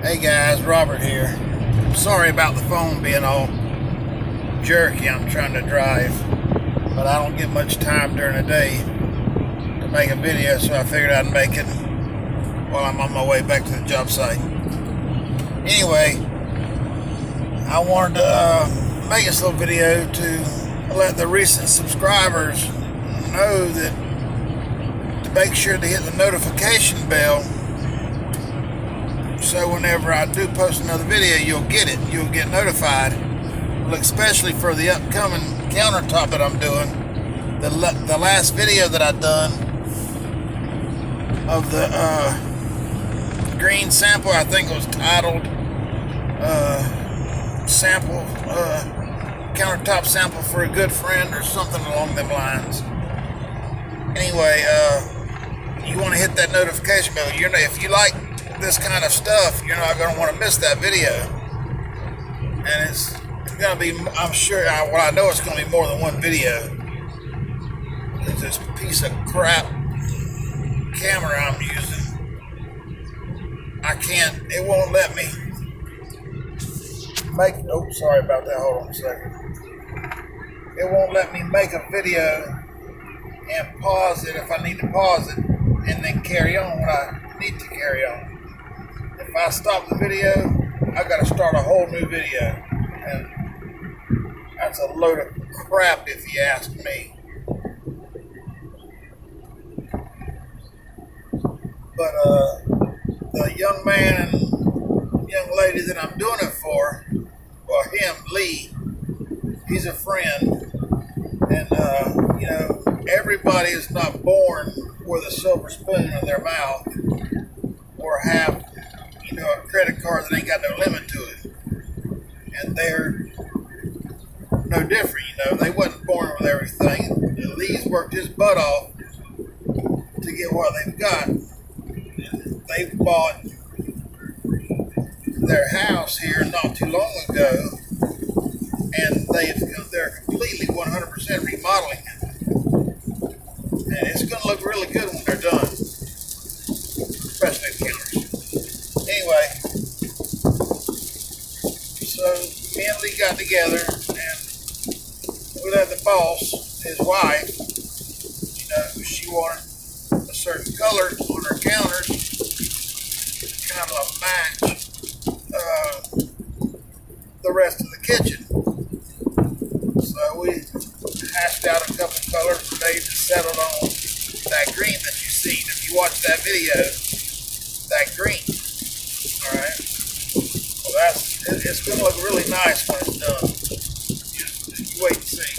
Hey guys, Robert here. Sorry about the phone being all jerky. I'm trying to drive, but I don't get much time during the day to make a video, so I figured I'd make it while I'm on my way back to the job site. Anyway, I wanted to make this little video to let the recent subscribers know that to make sure to hit the notification bell, so whenever I do post another video, you'll get it. You'll get notified. Well, especially for the upcoming countertop that I'm doing. The last video that I done of the green sample, I think it was titled sample countertop sample for a good friend or something along them lines. Anyway, you want to hit that notification bell. If you like this kind of stuff, you're not going to want to miss that video. And it's going to be, I'm sure, well, I know it's going to be more than one video, because this piece of crap camera I'm using, it won't let me make, oh, sorry about that, hold on a second. It won't let me make a video and pause it if I need to pause it, and then carry on when I need to carry on. If I stop the video, I gotta start a whole new video, and that's a load of crap if you ask me. But the young man and young lady that I'm doing it for, well, him, Lee, he's a friend, and everybody is not born with a silver spoon in their mouth or have a credit card that ain't got no limit to it. And they're no different, they wasn't born with everything. Lee's worked his butt off to get what they've got. And they bought their house here not too long ago, and they're completely 100% remodeling it. And it's going to look really good when they're done, especially the counters. Anyway, so me and Lee got together, and we let the boss, his wife, she wanted a certain color on her counters, kind of match the rest of the kitchen. So we hashed out a couple colors, and they just settled on that green that you seen. If you watch that video, that green. Alright, well it's going to look really nice when it's done. You wait and see.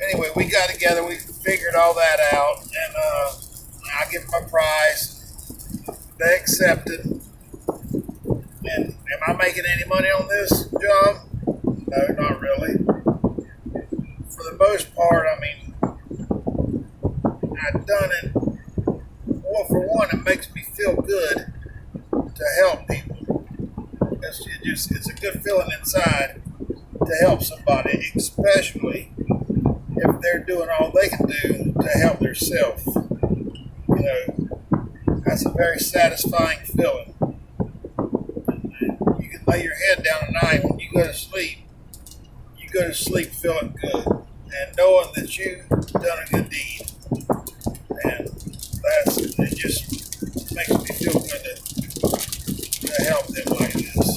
Anyway, we got together, we figured all that out, and I give them a price. They accepted. And am I making any money on this job? No, not really. For the most part, I've done it. Well, for one, it makes me feel good to help people. It's a good feeling inside to help somebody, especially if they're doing all they can do to help themselves. That's a very satisfying feeling. You can lay your head down at night when you go to sleep. You go to sleep feeling good and knowing that you've done a good deed. And it just makes me feel good to help them like this.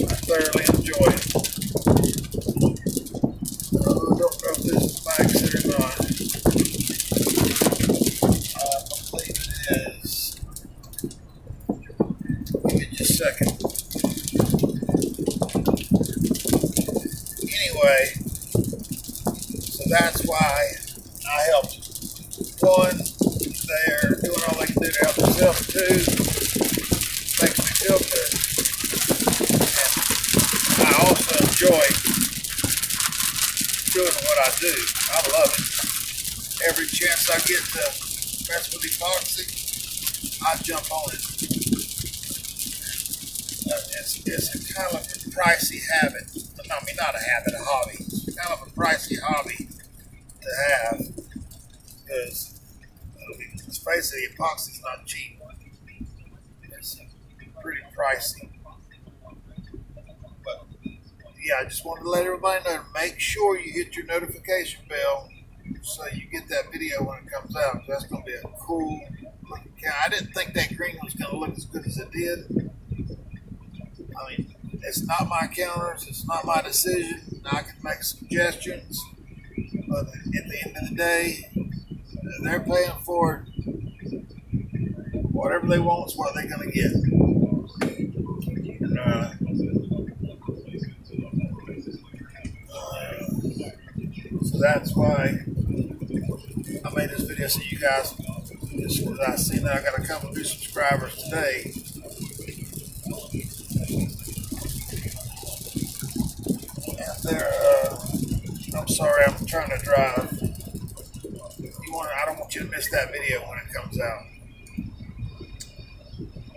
I thoroughly enjoy it. I don't know if this is my exit or not. I believe it is. Give me just a second. Anyway, so that's why I helped. One, they're doing all they can do to help themselves. Two, makes me feel good. And I also enjoy doing what I do. I love it. Every chance I get to mess with epoxy, I jump on it. It's a kind of a pricey habit. Not a habit, a hobby. It's kind of a pricey hobby to have, because let's face it, epoxy's not cheap. It's pricey. But yeah, I just wanted to let everybody know, make sure you hit your notification bell so you get that video when it comes out. That's going to be a cool looking counter. I didn't think that green was going to look as good as it did. I mean, it's not my counters, it's not my decision. I can make suggestions, but at the end of the day, they're paying for it. Whatever they want is what they're going to get. So that's why I made this video so you guys, just as I see that I got a couple new subscribers today. And they're, I'm sorry, I'm trying to drive. I don't want you to miss that video when it comes out.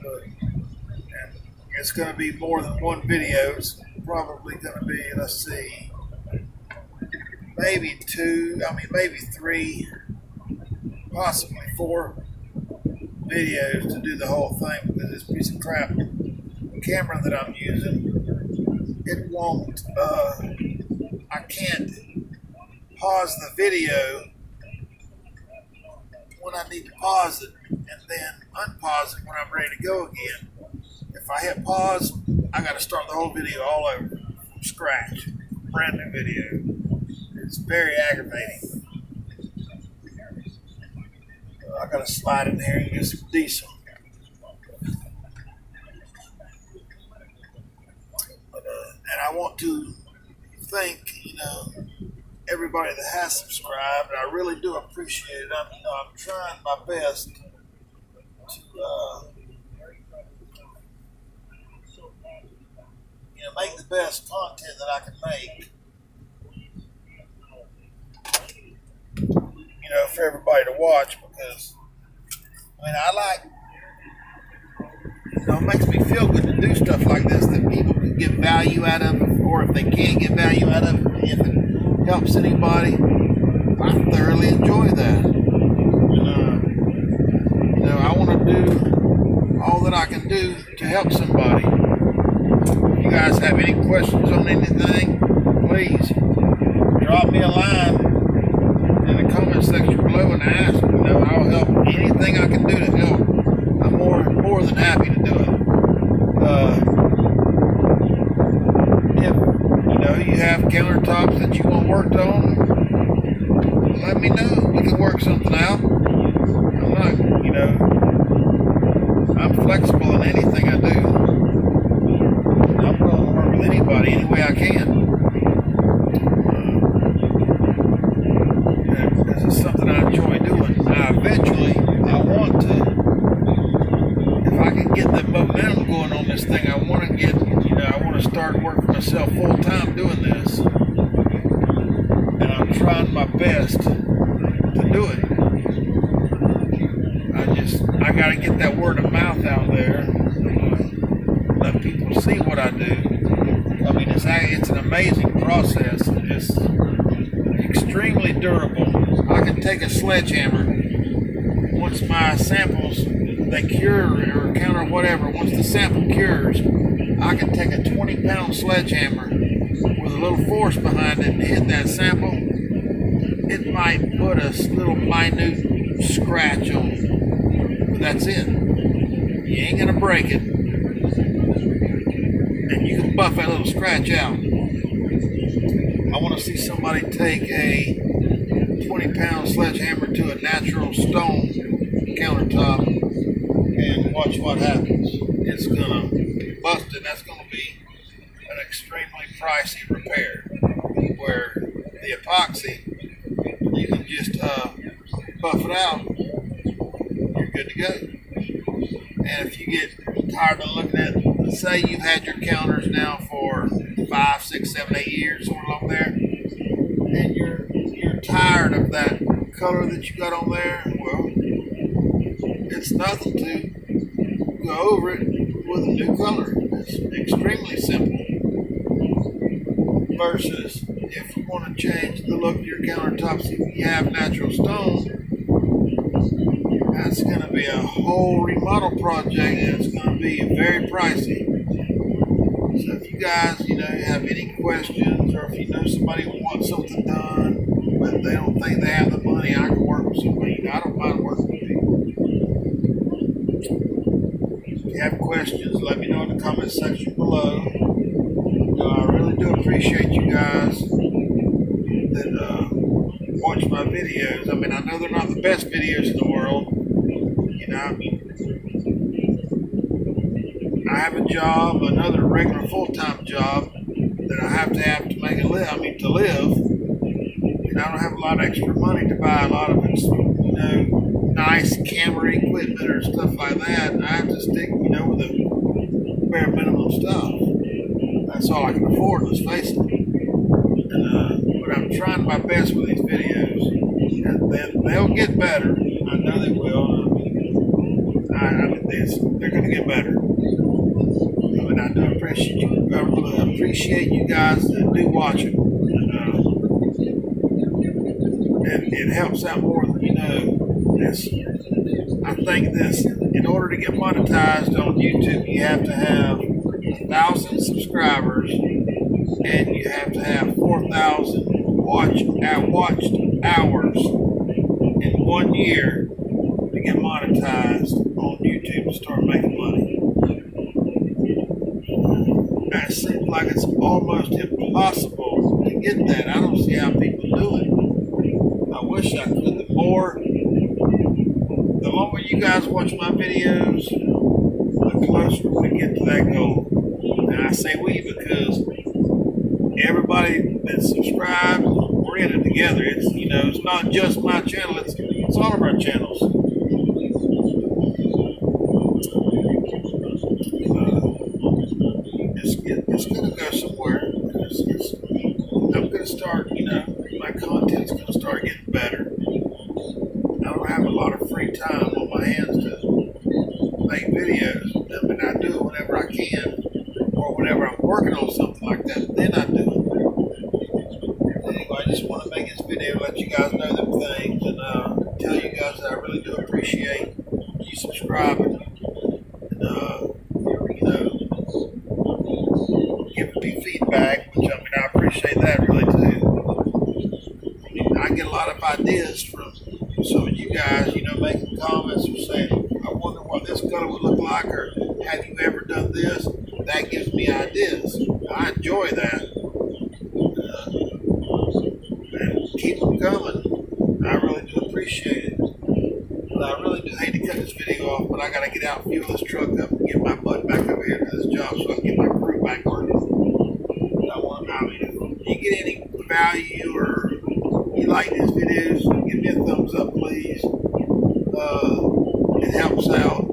And it's going to be more than one video. It's probably going to be, let's see, maybe maybe 3, possibly 4 videos to do the whole thing, because this piece of crap camera that I'm using, it won't, I can't pause the video when I need to pause it and then unpause it when I'm ready to go again. If I hit pause, I got to start the whole video all over from scratch. Brand new video. It's very aggravating. I got to slide in here and get some diesel. And I want to thank, everybody that has subscribed. I really do appreciate it. I'm trying my best to make the best content that I can make. For everybody to watch, because I like, it makes me feel good to do stuff like this that people can get value out of, or if they can't get value out of it, if it helps anybody, I thoroughly enjoy that. And, I want to do all that I can do to help somebody. If you guys have any questions on anything, please drop me a line in the comment section below and ask. I'll help anything I can do to help. I'm more than happy to do it. If you have countertops that you want worked on, let me know. We can work something out. I'm not, I'm flexible in anything I do. I'm willing to work with anybody any way I can. This is something I enjoy doing. Eventually, I want to, if I can get the momentum going on this thing, I want to get, I want to start working for myself full time doing this. And I'm trying my best to do it. I got to get that word of mouth out there. Let people see what I do. It's an amazing process. It's extremely durable. I can take a sledgehammer. Once my samples, they cure or counter whatever, once the sample cures, I can take a 20-pound sledgehammer with a little force behind it and hit that sample. It might put a little minute scratch on it, but that's it. You ain't going to break it. And you can buff that little scratch out. I want to see somebody take a 20-pound sledgehammer to a natural stone countertop and watch what happens. It's going to bust it. That's going to be an extremely pricey repair. Where the epoxy, you can just buff it out, you're good to go. And if you get tired of looking at, say you've had your counters now for 5, 6, 7, 8 years, somewhere along there, and you're tired of that color that you got on there, well, it's nothing to go over it with a new color. It's extremely simple. Versus if you want to change the look of your countertops, if you have natural stone, that's going to be a whole remodel project, and it's going to be very pricey. So if you guys, have any questions, or if you know somebody who wants something done, but they don't think they have the money, I can work with somebody. I don't mind working with people. If you have questions, let me know in the comment section below. I really do appreciate you guys that watch my videos. I mean, I know they're not the best videos in the world. I have a job, another regular full-time job that I have to make to live. And I don't have a lot of extra money to buy a lot of nice camera equipment or stuff like that. I have to stick, with the bare minimum stuff. That's all I can afford, let's face it. But I'm trying my best with these videos. And they'll get better. I know they will. They're going to get better. And I do appreciate you guys that do watch it. And it helps out more than I think this, in order to get monetized on YouTube, you have to have 1,000 subscribers and you have to have 4,000 watched hours in 1 year to get monetized on YouTube and start making money. It seems like it's almost impossible to get that. I don't see how people do it. I wish I could. The longer you guys watch my videos, the closer we get to that goal. And I say we because everybody that's subscribed, we're in it together. It's not just my channel, it's all of our channels. It's going to go somewhere. I'm going to start, my content's going to start getting better. I don't have a lot of free time on my hands to make videos. I mean, I do it whenever I can, or whenever I'm working on something like that, then I do it. Anyway, I just want to make this video, let you guys know them things, and tell you guys that I really do appreciate you subscribing. Giving me feedback, which I appreciate that really too. I get a lot of ideas from some of you guys, making comments or saying, I wonder what this color would look like, or have you ever done this? That gives me ideas. I enjoy that. And keep them coming. I really do appreciate it. But I really do hate to cut this video off, but I got to get out, fuel this truck up, and get my butt back over here to this job so I can get my crew back working. If you get any value or you like these videos, give me a thumbs up, please. It helps out.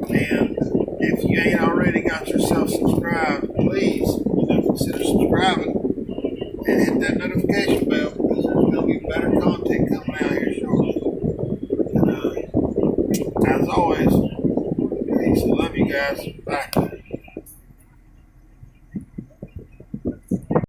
And if you ain't already got yourself subscribed, please consider subscribing and hit that notification bell, because there's going to be better content coming out here shortly. And as always, peace. I love you guys. Bye.